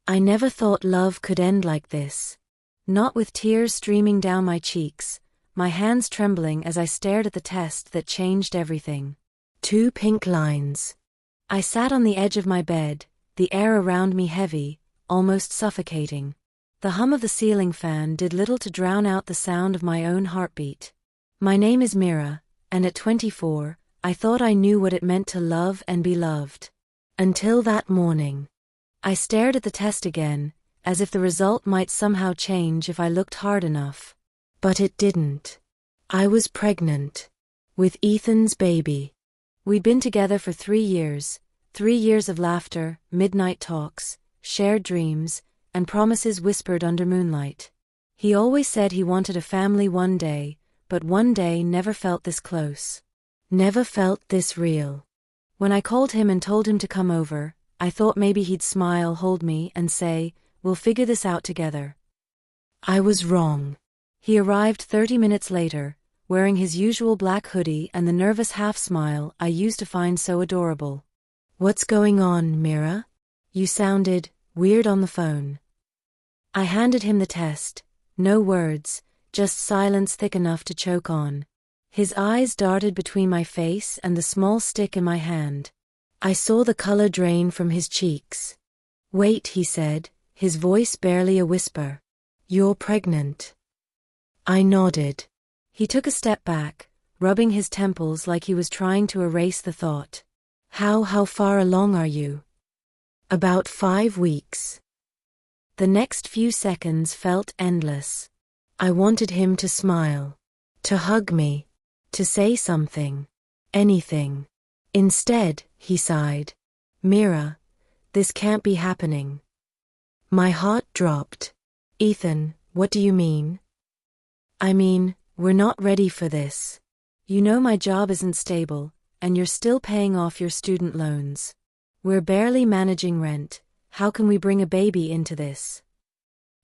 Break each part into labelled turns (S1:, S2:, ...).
S1: I never thought love could end like this. Not with tears streaming down my cheeks, my hands trembling as I stared at the test that changed everything. 2 pink lines. I sat on the edge of my bed, the air around me heavy, almost suffocating. The hum of the ceiling fan did little to drown out the sound of my own heartbeat. My name is Mira, and at 24, I thought I knew what it meant to love and be loved. Until that morning. I stared at the test again, as if the result might somehow change if I looked hard enough. But it didn't. I was pregnant. With Ethan's baby. We'd been together for 3 years, 3 years of laughter, midnight talks, shared dreams, and promises whispered under moonlight. He always said he wanted a family one day, but one day never felt this close. Never felt this real. When I called him and told him to come over, I thought maybe he'd smile, hold me, and say, "We'll figure this out together." I was wrong. He arrived 30 minutes later, wearing his usual black hoodie and the nervous half-smile I used to find so adorable. "What's going on, Mira? You sounded weird on the phone." I handed him the test. No words, just silence thick enough to choke on. His eyes darted between my face and the small stick in my hand. I saw the color drain from his cheeks. "Wait," he said, his voice barely a whisper. "You're pregnant." I nodded. He took a step back, rubbing his temples like he was trying to erase the thought. How far along are you?" "About 5 weeks." The next few seconds felt endless. I wanted him to smile, to hug me, to say something, anything. Instead, he sighed. "Mira, this can't be happening." My heart dropped. "Ethan, what do you mean?" "I mean, we're not ready for this. You know my job isn't stable, and you're still paying off your student loans. We're barely managing rent. How can we bring a baby into this?"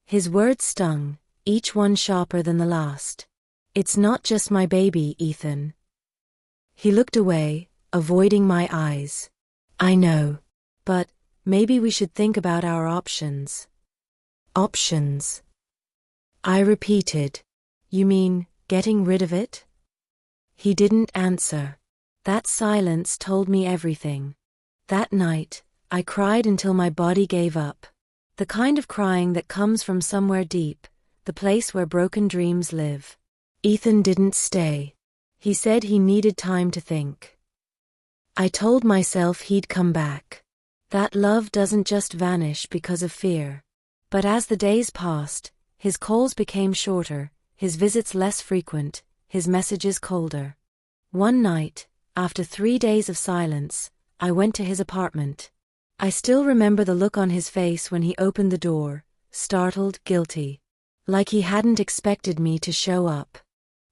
S1: His words stung, each one sharper than the last. "It's not just my baby, Ethan." He looked away, avoiding my eyes. "I know. But maybe we should think about our options." "Options?" I repeated. "You mean, getting rid of it?" He didn't answer. That silence told me everything. That night, I cried until my body gave up. The kind of crying that comes from somewhere deep, the place where broken dreams live. Ethan didn't stay. He said he needed time to think. I told myself he'd come back. That love doesn't just vanish because of fear. But as the days passed, his calls became shorter, his visits less frequent, his messages colder. One night, after 3 days of silence, I went to his apartment. I still remember the look on his face when he opened the door, startled, guilty. Like he hadn't expected me to show up.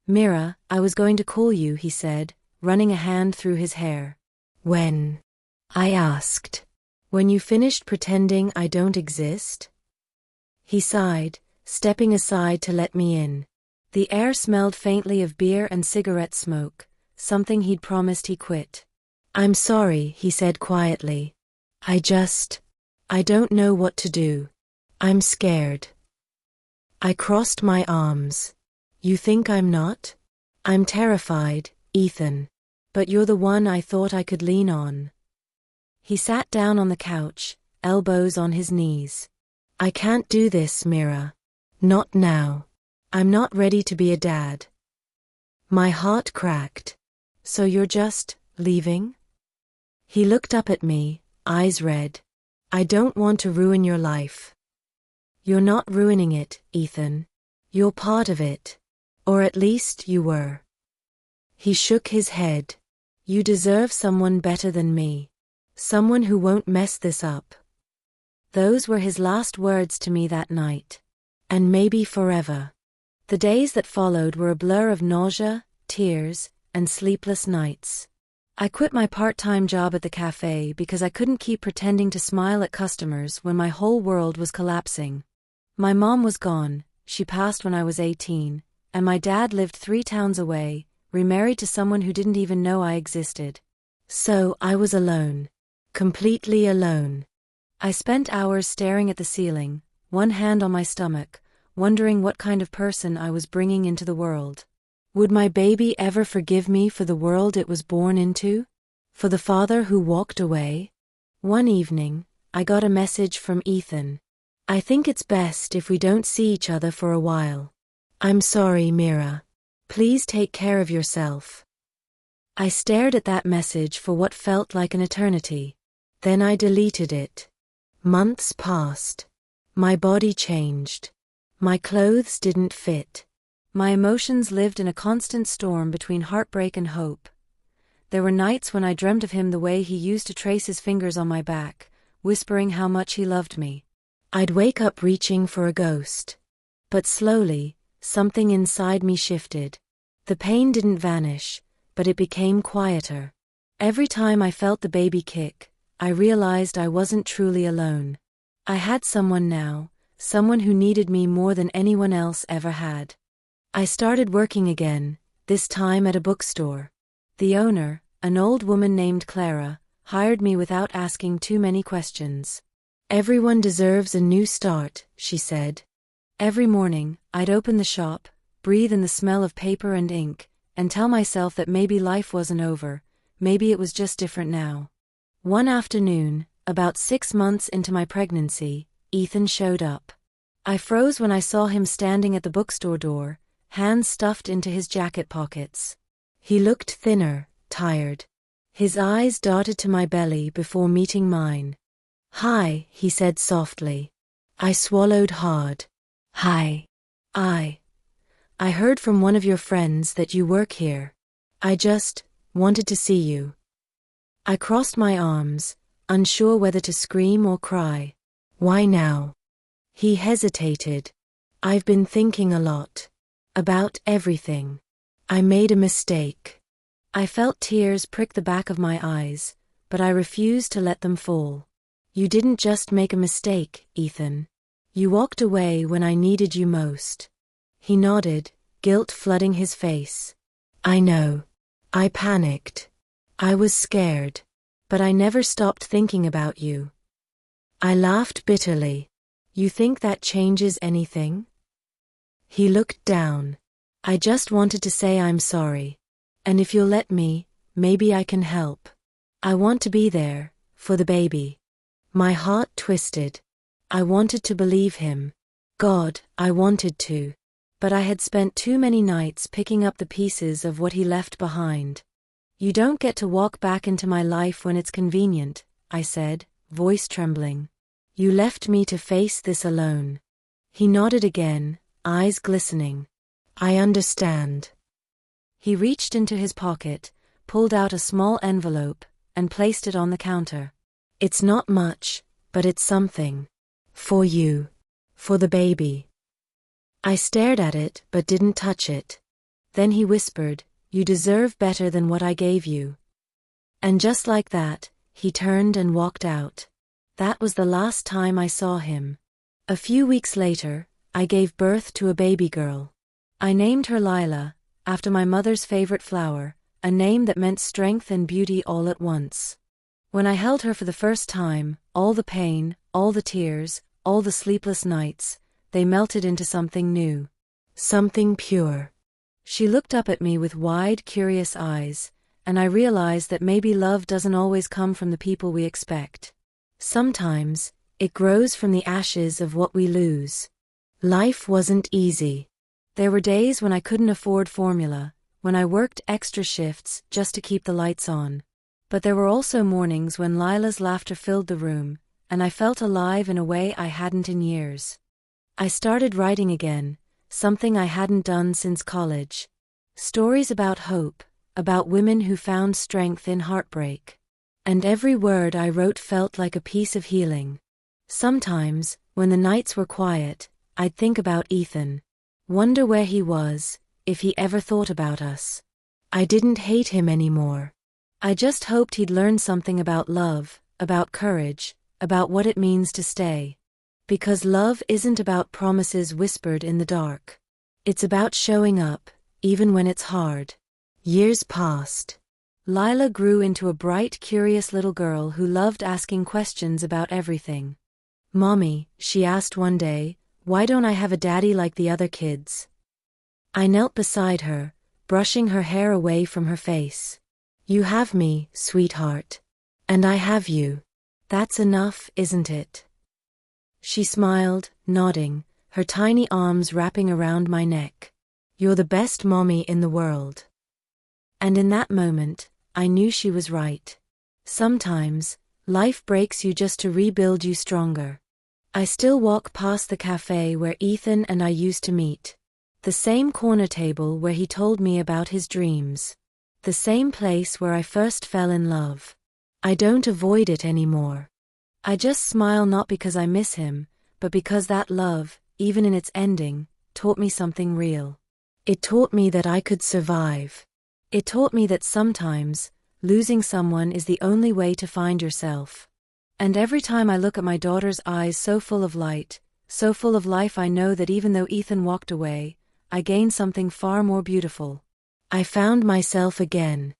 S1: "Mira, I was going to call you," he said, running a hand through his hair. "When?" I asked. "When you finished pretending I don't exist?" He sighed, stepping aside to let me in. The air smelled faintly of beer and cigarette smoke, something he'd promised he quit. "I'm sorry," he said quietly. I don't know what to do. I'm scared." I crossed my arms. "You think I'm not?" "I'm terrified, Ethan. But you're the one I thought I could lean on." He sat down on the couch, elbows on his knees. "I can't do this, Mira. Not now. I'm not ready to be a dad." My heart cracked. "So you're just leaving?" He looked up at me, eyes red. "I don't want to ruin your life." "You're not ruining it, Ethan. You're part of it. Or at least you were." He shook his head. "You deserve someone better than me. Someone who won't mess this up." Those were his last words to me that night. And maybe forever. The days that followed were a blur of nausea, tears, and sleepless nights. I quit my part-time job at the cafe because I couldn't keep pretending to smile at customers when my whole world was collapsing. My mom was gone, she passed when I was 18, and my dad lived 3 towns away, remarried to someone who didn't even know I existed. So I was alone. Completely alone. I spent hours staring at the ceiling, one hand on my stomach, wondering what kind of person I was bringing into the world. Would my baby ever forgive me for the world it was born into? For the father who walked away? One evening, I got a message from Ethan. I think it's best if we don't see each other for a while. I'm sorry, Mira. Please take care of yourself. I stared at that message for what felt like an eternity. Then I deleted it. Months passed. My body changed. My clothes didn't fit. My emotions lived in a constant storm between heartbreak and hope. There were nights when I dreamt of him the way he used to trace his fingers on my back, whispering how much he loved me. I'd wake up reaching for a ghost. But slowly, something inside me shifted. The pain didn't vanish, but it became quieter. Every time I felt the baby kick, I realized I wasn't truly alone. I had someone now, someone who needed me more than anyone else ever had. I started working again, this time at a bookstore. The owner, an old woman named Clara, hired me without asking too many questions. Everyone deserves a new start, she said. Every morning, I'd open the shop, breathe in the smell of paper and ink, and tell myself that maybe life wasn't over, maybe it was just different now. One afternoon, about 6 months into my pregnancy, Ethan showed up. I froze when I saw him standing at the bookstore door, hands stuffed into his jacket pockets. He looked thinner, tired. His eyes darted to my belly before meeting mine. "Hi," he said softly. I swallowed hard. "Hi. I heard from one of your friends that you work here. I just wanted to see you." I crossed my arms, unsure whether to scream or cry. "Why now?" He hesitated. "I've been thinking a lot. About everything. I made a mistake." I felt tears prick the back of my eyes, but I refused to let them fall. "You didn't just make a mistake, Ethan. You walked away when I needed you most." He nodded, guilt flooding his face. "I know. I panicked. I was scared. But I never stopped thinking about you." I laughed bitterly. "You think that changes anything?" He looked down. "I just wanted to say I'm sorry. And if you'll let me, maybe I can help. I want to be there, for the baby." My heart twisted. I wanted to believe him. God, I wanted to. But I had spent too many nights picking up the pieces of what he left behind. "You don't get to walk back into my life when it's convenient," I said, voice trembling. "You left me to face this alone." He nodded again, eyes glistening. "I understand." He reached into his pocket, pulled out a small envelope, and placed it on the counter. "It's not much, but it's something. For you. For the baby." I stared at it but didn't touch it. Then he whispered, "You deserve better than what I gave you." And just like that, he turned and walked out. That was the last time I saw him. A few weeks later, I gave birth to a baby girl. I named her Lila, after my mother's favorite flower, a name that meant strength and beauty all at once. When I held her for the first time, all the pain, all the tears, all the sleepless nights, they melted into something new. Something pure. She looked up at me with wide, curious eyes, and I realized that maybe love doesn't always come from the people we expect. Sometimes, it grows from the ashes of what we lose. Life wasn't easy. There were days when I couldn't afford formula, when I worked extra shifts just to keep the lights on. But there were also mornings when Lila's laughter filled the room, and I felt alive in a way I hadn't in years. I started writing again, something I hadn't done since college. Stories about hope, about women who found strength in heartbreak. And every word I wrote felt like a piece of healing. Sometimes, when the nights were quiet, I'd think about Ethan. Wonder where he was, if he ever thought about us. I didn't hate him anymore. I just hoped he'd learn something about love, about courage, about what it means to stay. Because love isn't about promises whispered in the dark. It's about showing up, even when it's hard. Years passed. Lila grew into a bright, curious little girl who loved asking questions about everything. "Mommy," she asked one day, "why don't I have a daddy like the other kids?" I knelt beside her, brushing her hair away from her face. "You have me, sweetheart. And I have you. That's enough, isn't it?" She smiled, nodding, her tiny arms wrapping around my neck. "You're the best mommy in the world." And in that moment, I knew she was right. Sometimes, life breaks you just to rebuild you stronger. I still walk past the cafe where Ethan and I used to meet. The same corner table where he told me about his dreams. The same place where I first fell in love. I don't avoid it anymore. I just smile, not because I miss him, but because that love, even in its ending, taught me something real. It taught me that I could survive. It taught me that sometimes, losing someone is the only way to find yourself. And every time I look at my daughter's eyes so full of light, so full of life, I know that even though Ethan walked away, I gained something far more beautiful. I found myself again.